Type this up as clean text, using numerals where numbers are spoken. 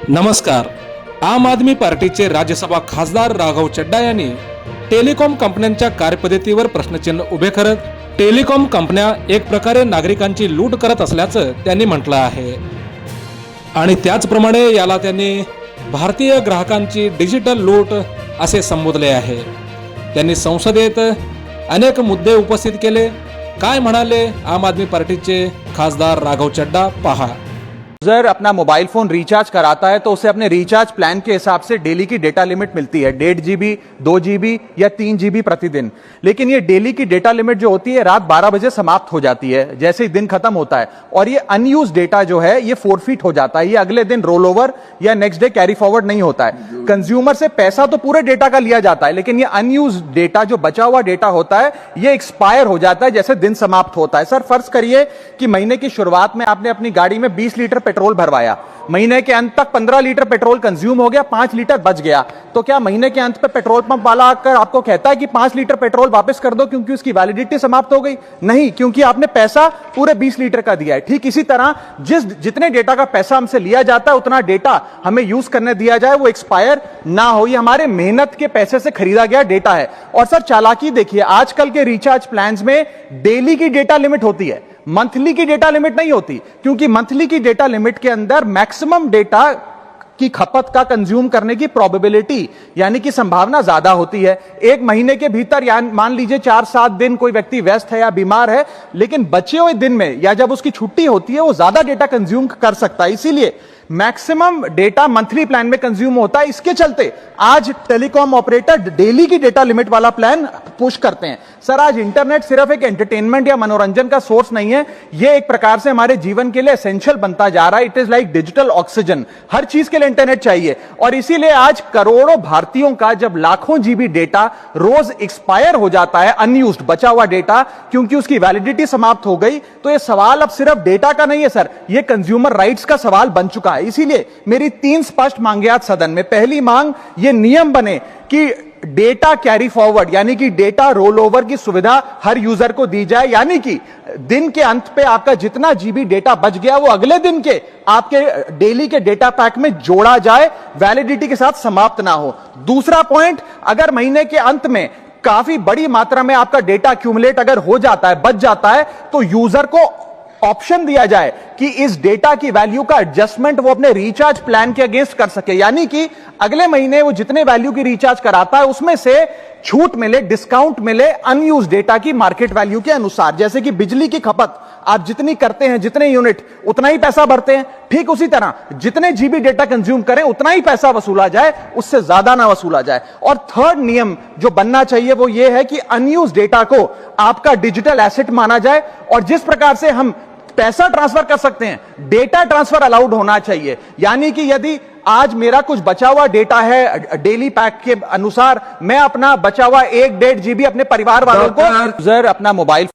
नमस्कार. आम आदमी पार्टीचे राज्यसभा खासदार राघव चड्डा यांनी टेलिकॉम कंपन्यांच्या कार्यपद्धतीवर प्रश्नचिन्ह उभे करत टेलिकॉम कंपन्या एक प्रकारे नागरिकांची लूट करत असल्याचं त्यांनी म्हटलं आहे. आणि त्याचप्रमाणे याला त्यांनी भारतीय ग्राहकांची डिजिटल लूट असे संबोधले आहे. त्यांनी संसदेत अनेक मुद्दे उपस्थित केले. काय म्हणाले आम आदमी पार्टीचे खासदार राघव चड्डा, पहा. यूजर अपना मोबाइल फोन रिचार्ज कराता है तो उसे अपने रिचार्ज प्लान के हिसाब से डेली की डेटा लिमिट मिलती है, 1.5 GB, 2 GB या 3 GB प्रतिदिन. लेकिन ये डेली की डेटा लिमिट जो होती है रात 12 बजे समाप्त हो जाती है जैसे ही दिन खत्म होता है, और ये अनयूज डेटा जो है ये फोरफिट हो जाता है. ये अगले दिन रोल ओवर या नेक्स्ट डे कैरी फॉरवर्ड नहीं होता है. कंज्यूमर से पैसा तो पूरे डेटा का लिया जाता है, लेकिन ये अनयूज डेटा जो बचा हुआ डेटा होता है ये एक्सपायर हो जाता है जैसे दिन समाप्त होता है. सर फर्ज करिए कि महीने की शुरुआत में आपने अपनी गाड़ी में 20 लीटर पेट्रोल भरवाया, महीने के अंत तक 15 लीटर पेट्रोल कंज्यूम हो गया, 5 लीटर बच गया, तो क्या महीने के अंत पे पेट्रोल पंप वाला आकर आपको कहता है कि 5 लीटर पेट्रोल वापस कर दो क्योंकि उसकी वैलिडिटी समाप्त हो गई? नहीं, क्योंकि आपने पैसा पूरे 20 लीटर का दिया है. ठीक इसी तरह जितने डेटा का पैसा हमसे लिया जाता है उतना डेटा हमें यूज करने दिया जाए, वो एक्सपायर ना हो. ये हमारे मेहनत के पैसे से खरीदा गया डेटा है. और सर चालाकी देखिए, आजकल के रिचार्ज प्लान्स में डेली की डेटा लिमिट होती है, मंथली की डेटा लिमिट नहीं होती, क्योंकि मंथली की डेटा लिमिट के अंदर मैक्सिमम डेटा की खपत का कंज्यूम करने की प्रोबेबिलिटी यानी कि संभावना ज्यादा होती है. एक महीने के भीतर या मान लीजिए 4-7 दिन कोई व्यक्ति व्यस्त है या बीमार है, लेकिन बचे हुए दिन में या जब उसकी छुट्टी होती है वो ज्यादा डेटा कंज्यूम कर सकता है. इसीलिए मैक्सिमम डेटा मंथली प्लान में कंज्यूम होता है. इसके चलते आज टेलीकॉम ऑपरेटर डेली की डेटा लिमिट वाला प्लान पुश करते हैं. सर आज इंटरनेट सिर्फ एक एंटरटेनमेंट या मनोरंजन का सोर्स नहीं है, यह एक प्रकार से हमारे जीवन के लिए एसेंशियल बनता जा रहा है. It is like digital oxygen. हर चीज के लिए इंटरनेट चाहिए, और इसीलिए आज करोड़ों भारतीयों का जब लाखों जीबी डेटा रोज एक्सपायर हो जाता है, अनयूज्ड बचा हुआ डेटा, क्योंकि उसकी वैलिडिटी समाप्त हो गई, तो यह सवाल अब सिर्फ डेटा का नहीं है सर, यह कंज्यूमर राइट्स का सवाल बन चुका है. इसीलिए मेरी 3 स्पष्ट मांगे आज सदन में. पहली मांग, यह नियम बने कि डेटा कैरी फॉरवर्ड यानी कि डेटा रोल ओवर की सुविधा हर यूजर को दी जाए, यानी कि दिन के अंत पे आपका जितना जीबी डेटा बच गया वो अगले दिन के आपके डेली के डेटा पैक में जोड़ा जाए, वैलिडिटी के साथ समाप्त ना हो. दूसरा पॉइंट, अगर महीने के अंत में काफी बड़ी मात्रा में आपका डेटा एक्यूमुलेट अगर हो जाता है, बच जाता है, तो यूजर को ऑप्शन दिया जाए कि इस डेटा की वैल्यू का एडजस्टमेंट वो अपने रिचार्ज प्लान के अगेंस्ट कर सके, यानी कि अगले महीने वो जितने वैल्यू की रिचार्ज कराता है उसमें से छूट मिले, डिस्काउंट मिले अनयूज डेटा की मार्केट वैल्यू के अनुसार. जैसे कि बिजली की खपत आप जितनी करते हैं, जितने यूनिट उतना ही पैसा भरते हैं, ठीक उसी तरह जितने जीबी डेटा कंज्यूम करें उतना ही पैसा वसूला जाए, उससे ज्यादा ना वसूला जाए. और थर्ड नियम जो बनना चाहिए वो ये है कि अनयूज डेटा को आपका डिजिटल एसेट माना जाए, और जिस प्रकार से हम पैसा ट्रांसफर कर सकते हैं, डेटा ट्रांसफर अलाउड होना चाहिए. यानी कि यदि आज मेरा कुछ बचा हुआ डेटा है डेली पैक के अनुसार, मैं अपना बचा हुआ 1.5 GB अपने परिवार वालों को यूजर अपना मोबाइल